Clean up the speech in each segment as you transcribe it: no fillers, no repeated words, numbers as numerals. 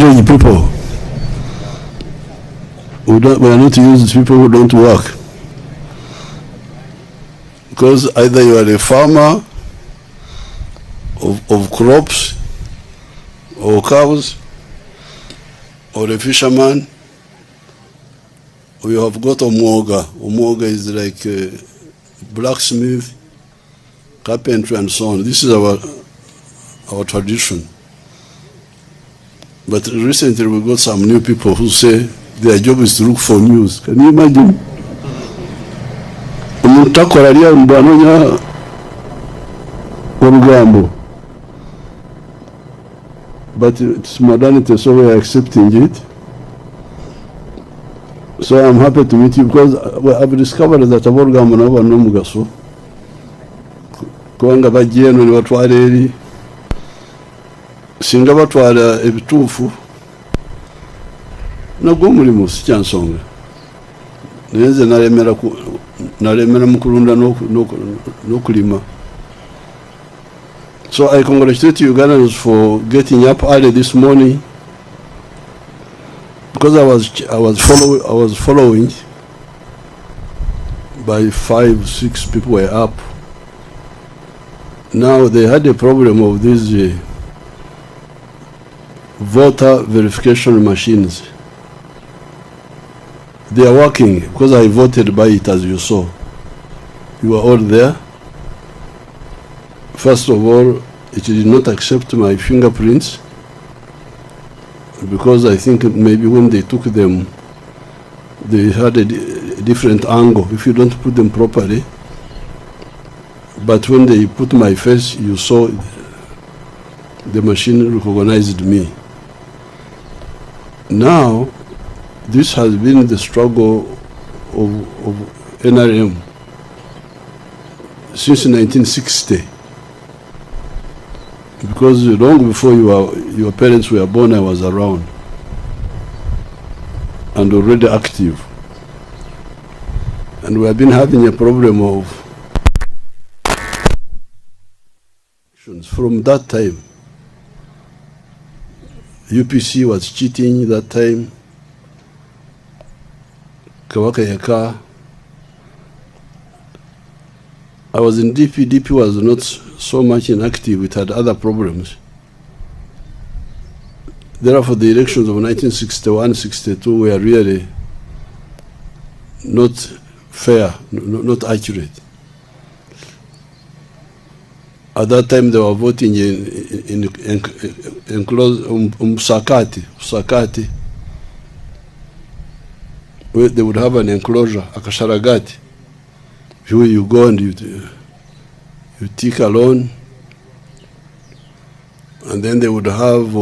encourage people. We are not used people who don't work. Because either you are a farmer of crops or cows, or a fisherman, or you have got omwoga. Omwoga is like a blacksmith, carpentry, and so on. This is our tradition. But recently we got some new people who say their job is to look for news. Can you imagine? Umutakoralia mbanonya oluvanyuma. But it's modernity, so we are accepting it. So I'm happy to meet you because I've discovered that oluvanyuma nabo n'omugaso. Kubanga bajjeno ne batwala eri singa batwala ebituufu nagwo omulimu si kyansonga. Naye nze nalemera mu kulunda n'okulima. So I congratulate Ugandans for getting up early this morning, because I was following by 5-6 people were up. Now they had a problem of these voter verification machines. They are working because I voted by it, as you saw. You were all there. First of all, it did not accept my fingerprints because I think maybe when they took them, they had a different angle if you don't put them properly. But when they put my face, you saw the machine recognized me. Now, this has been the struggle of NRM since 1960. Because long before your parents were born, I was around and already active. And we have been having a problem of from that time. UPC was cheating that time. Kawaka Yaka. I was in DP. DP was not so much inactive. It had other problems. Therefore, the elections of 1961-62 were really not fair, not accurate. At that time, they were voting in enclosed Sakati. Where they would have an enclosure, a kasharagati. Where you go and you take a loan, and then they would have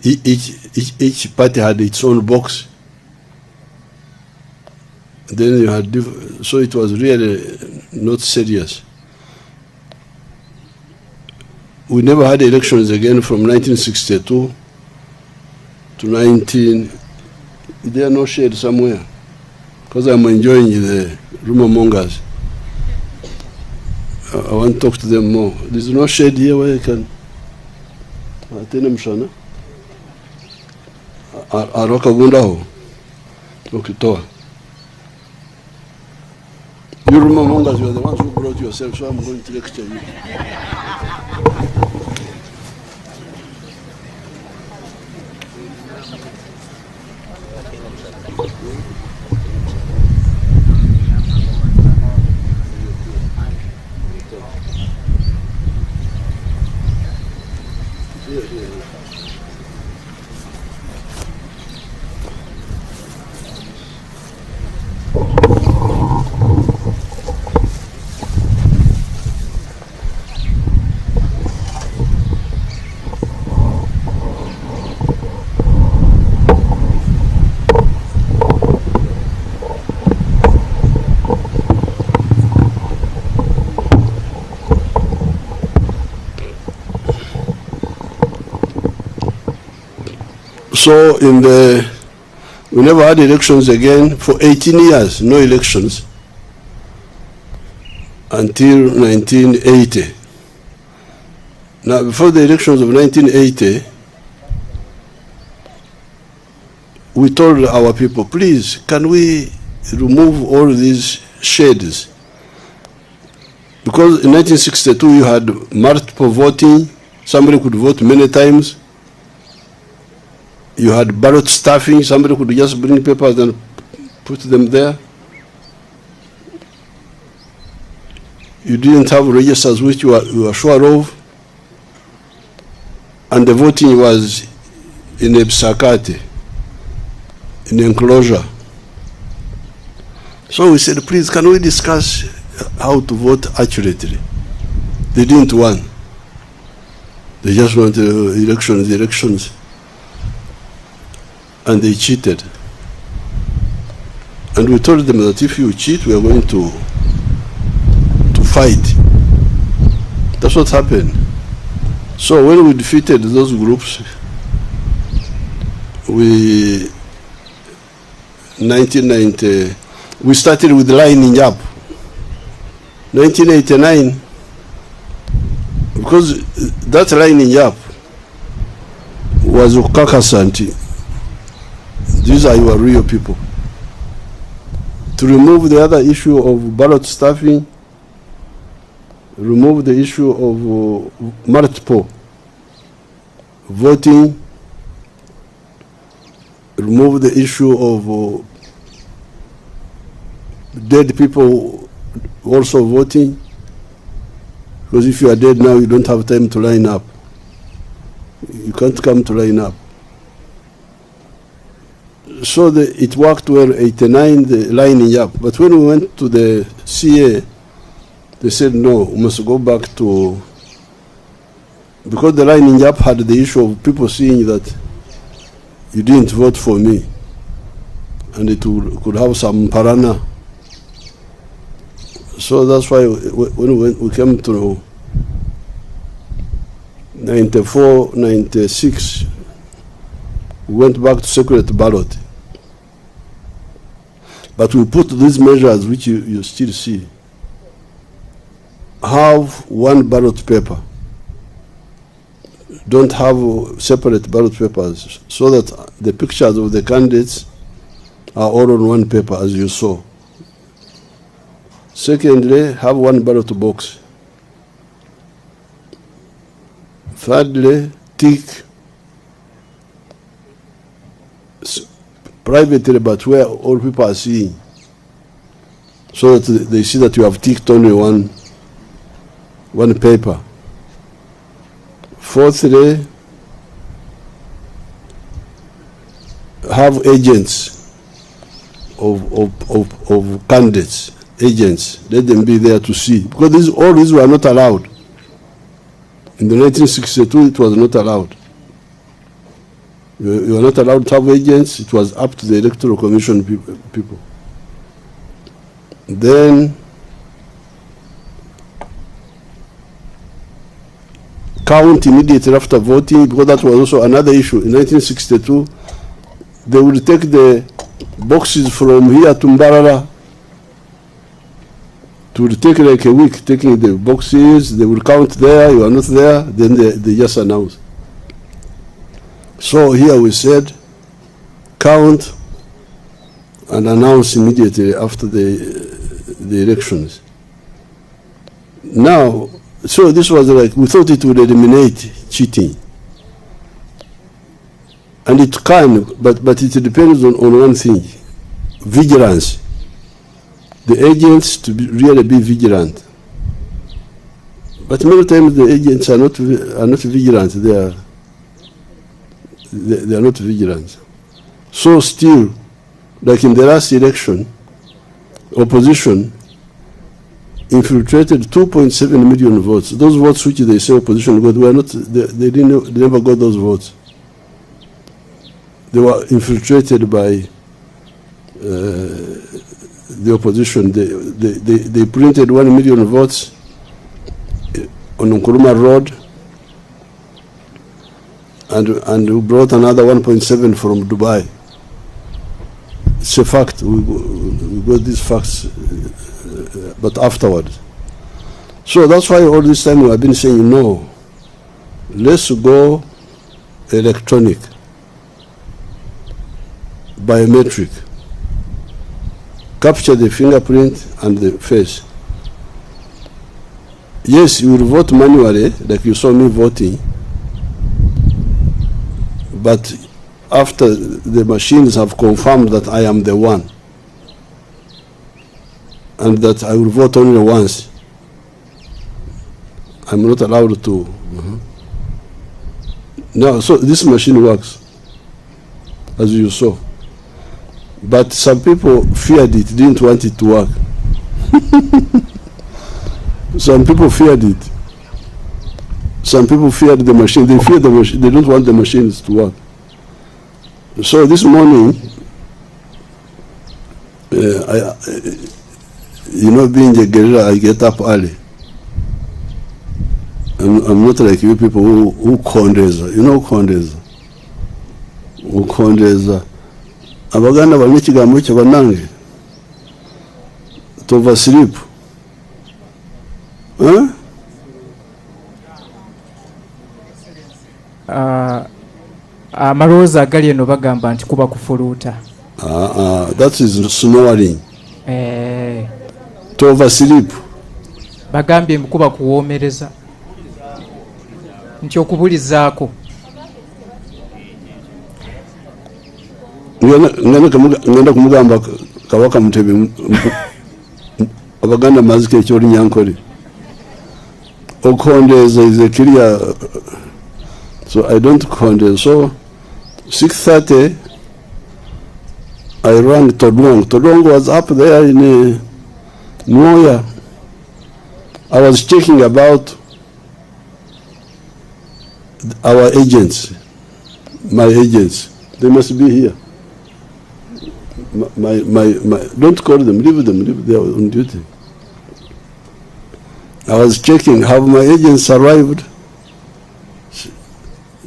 each party had its own box. Then you had so it was really not serious. We never had elections again from 1962 to 19. Is there no shade somewhere? Because I'm enjoying the rumor mongers. I want to talk to them more. There's no shade here where I can. You rumor mongers, you are the ones who brought yourself, so I'm going to lecture you. So we never had elections again for 18 years, no elections, until 1980. Now, before the elections of 1980, we told our people, please, can we remove all these shades? Because in 1962, you had multiple voting. Somebody could vote many times. You had ballot stuffing. Somebody could just bring papers and put them there. You didn't have registers which you were sure of. And the voting was in a Bisakati, in enclosure. So we said, please, can we discuss how to vote accurately? They didn't want. They just wanted elections. And they cheated. And we told them that if you cheat, we are going to fight. That's what happened. So when we defeated those groups, we started with lining up. 1989, because that lining up was Ukakasanti. These are your real people. To remove the other issue of ballot stuffing, remove the issue of multiple voting, remove the issue of dead people also voting, because if you are dead now, you don't have time to line up. You can't come to line up. So it worked well, 89, the lining up. But when we went to the CA, they said, no, we must go back to, because the lining up had the issue of people seeing that you didn't vote for me, and it could have some parana. So that's why when we came to 94, 96, we went back to secret ballot. But we put these measures which you still see. Have one ballot paper. Don't have separate ballot papers, so that the pictures of the candidates are all on one paper, as you saw. Secondly, have one ballot box. Thirdly, tick privately, but where all people are seeing, so that they see that you have ticked only one paper. Fourthly, have agents of candidates, agents. Let them be there to see, because all these were not allowed. In the 1962, it was not allowed. You are not allowed to have agents. It was up to the Electoral Commission people. Then count immediately after voting, because that was also another issue. In 1962, they would take the boxes from here to Mbarara. It would take like a week taking the boxes. They would count there, you are not there, then they just announce. So here we said, count and announce immediately after the elections. Now, so this was like, we thought it would eliminate cheating. And it can, but it depends on one thing, vigilance. The agents to really be vigilant. But many times the agents are not vigilant. They are not vigilant. So still, like in the last election, opposition infiltrated 2.7 million votes. Those votes which they say opposition got were not. They never got those votes. They were infiltrated by the opposition. They printed 1 million votes on Nkuruma Road, and brought another 1.7 from Dubai. It's a fact. We got these facts, but afterwards. So that's why all this time we have been saying, no, let's go electronic, biometric. Capture the fingerprint and the face. Yes, you will vote manually, like you saw me voting, but after the machines have confirmed that I am the one, and that I will vote only once, I'm not allowed to. Now, so this machine works, as you saw. But some people feared it, didn't want it to work. Some people feared it. Some people feared the machine. They fear the machine. They don't want the machines to work. So this morning, you know, being a guerrilla, I get up early. I'm not like you people who kondeza. You know kondeza? Who kondeza? Abaganda bamwe ekigambo ekyo bannange to oversleep. Amalowooza agali eno bagamba nti kuba kufuluuta. That is snoring. To oversleep. Bagambye kuba kuwoomereza. Nti okubulizaako. Ngenda kumugamba Kabaka Mutebi Abaganda mazike ekyoli nyankole. Okondeza is a clear, so I don't condemn. So 6:30 I rang Todwong. Todwong was up there in Moya. I was checking about our agents, my agents. They must be here. My don't call them, leave them, they are on duty. I was checking, have my agents arrived?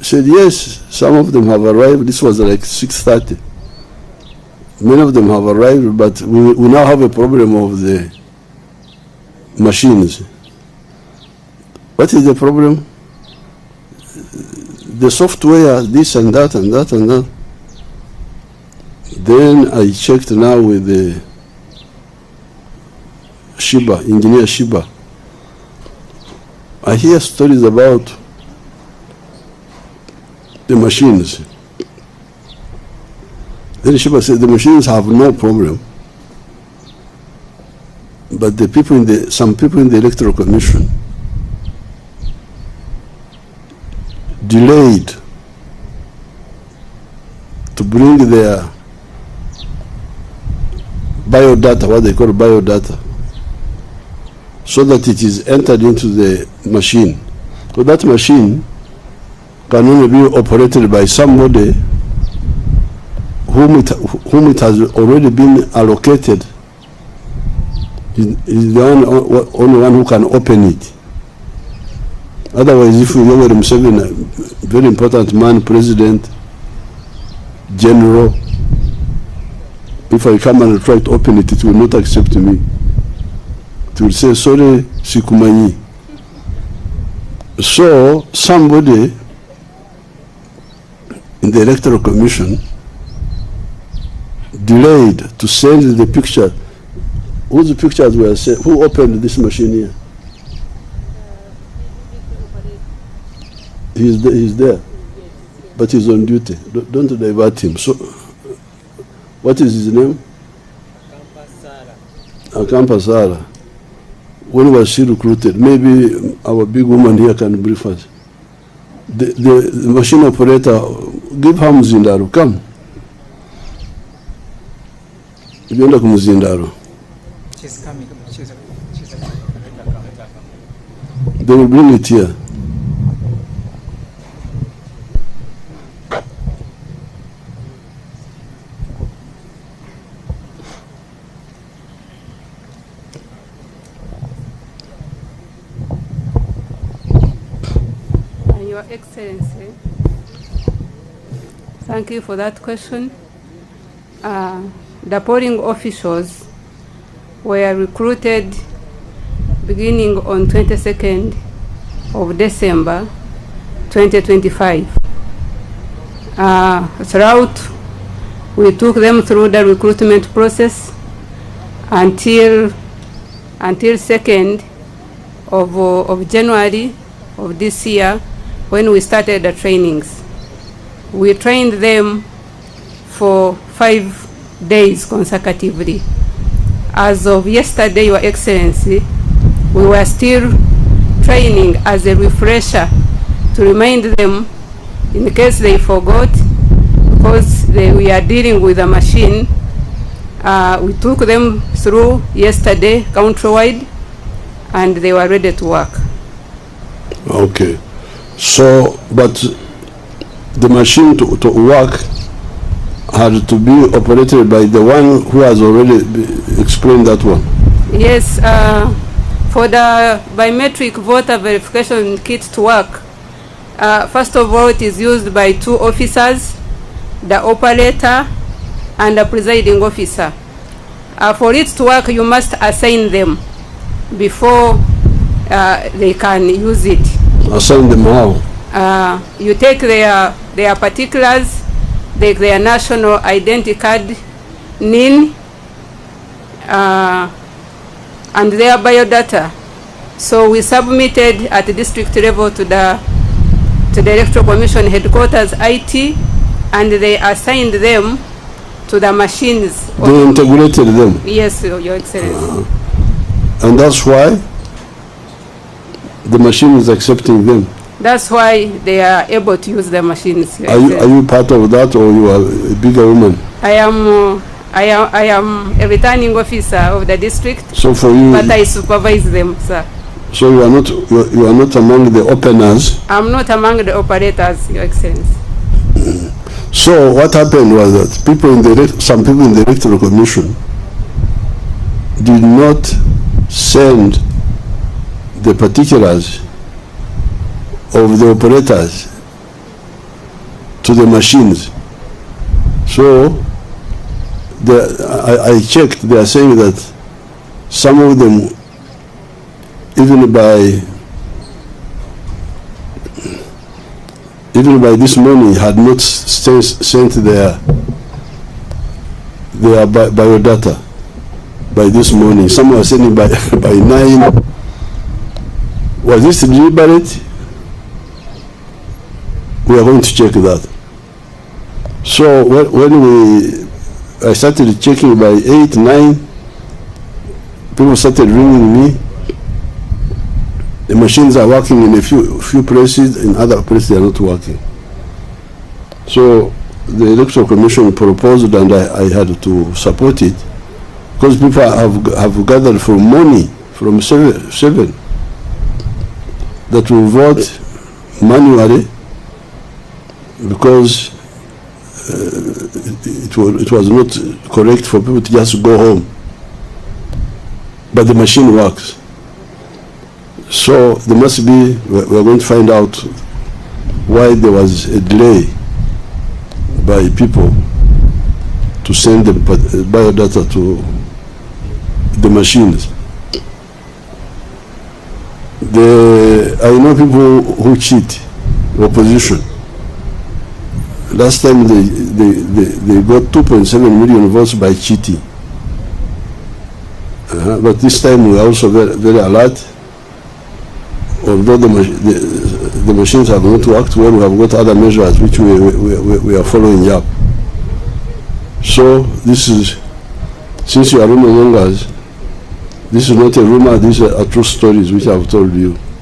Said yes, some of them have arrived. This was like 6:30. Many of them have arrived, but we now have a problem of the machines. What is the problem? The software, this and that and that and that. Then I checked now with the Shiba, engineer Shiba. I hear stories about the machines. Then Shiba said the machines have no problem, but the people some people in the Electoral Commission delayed to bring their biodata, what they call biodata, so that it is entered into the machine. So that machine can only be operated by somebody whom it has already been allocated. Is the only one who can open it. Otherwise, if we were Museven, a very important man, president, general, if I come and try to open it, it will not accept me. It will say, sorry, sikumanyi. So somebody in the Electoral Commission delayed to send the picture. Whose pictures were sent? Who opened this machine here? He's there, but he's on duty. Don't divert him. So, what is his name? Akampa Sara. When was she recruited? Maybe our big woman here can brief us. The machine operator, give her Muzindaro. Come. Ukienda kumuzindaro. She's coming. They will bring it here. Your Excellency, thank you for that question. The polling officials were recruited beginning on 22nd of December 2025. Throughout, we took them through the recruitment process until 2nd of January of this year, when we started the trainings. We trained them for 5 days consecutively. As of yesterday, Your Excellency, we were still training as a refresher to remind them in case they forgot, because we are dealing with a machine. We took them through yesterday countrywide, and they were ready to work. Okay. So, but the machine to work had to be operated by the one who has already explained that one. Yes, for the biometric voter verification kit to work, first of all, it is used by 2 officers, the operator and the presiding officer. For it to work, you must assign them before they can use it. Assign them how? You take their particulars, their national identity card, NIN, and their biodata. So we submitted at the district level to the Electoral Commission headquarters IT, and they assigned them to the machines. They integrated them? Yes, Your Excellency. And that's why the machine is accepting them? That's why they are able to use the machines. Are you part of that, or you are a bigger woman? I am a returning officer of the district. So for you, but I supervise them, sir. So you are not among the openers? I'm not among the operators, Your Excellency. So what happened was that some people in the Electoral Commission did not send the particulars of the operators to the machines. So I checked, they are saying that some of them, even by this morning, had not sent their biodata by this morning. Some were sending by 9. Was this deliberate? We are going to check that. So when I started checking by 8, 9, people started ringing me. The machines are working in a few places, in other places they are not working. So the Electoral Commission proposed, and I had to support it, because people have gathered for money from 7 that will vote manually, because it was not correct for people to just go home. But the machine works. So there must be, we're going to find out why there was a delay by people to send the biodata to the machines. I know people who cheat, opposition. Last time they got 2.7 million votes by cheating. But this time we are also very, very alert. Although the machines have not worked well, we have got other measures which we are following up. So this is, since you are rumor mongers, this is not a rumor, these are true stories which I have told you.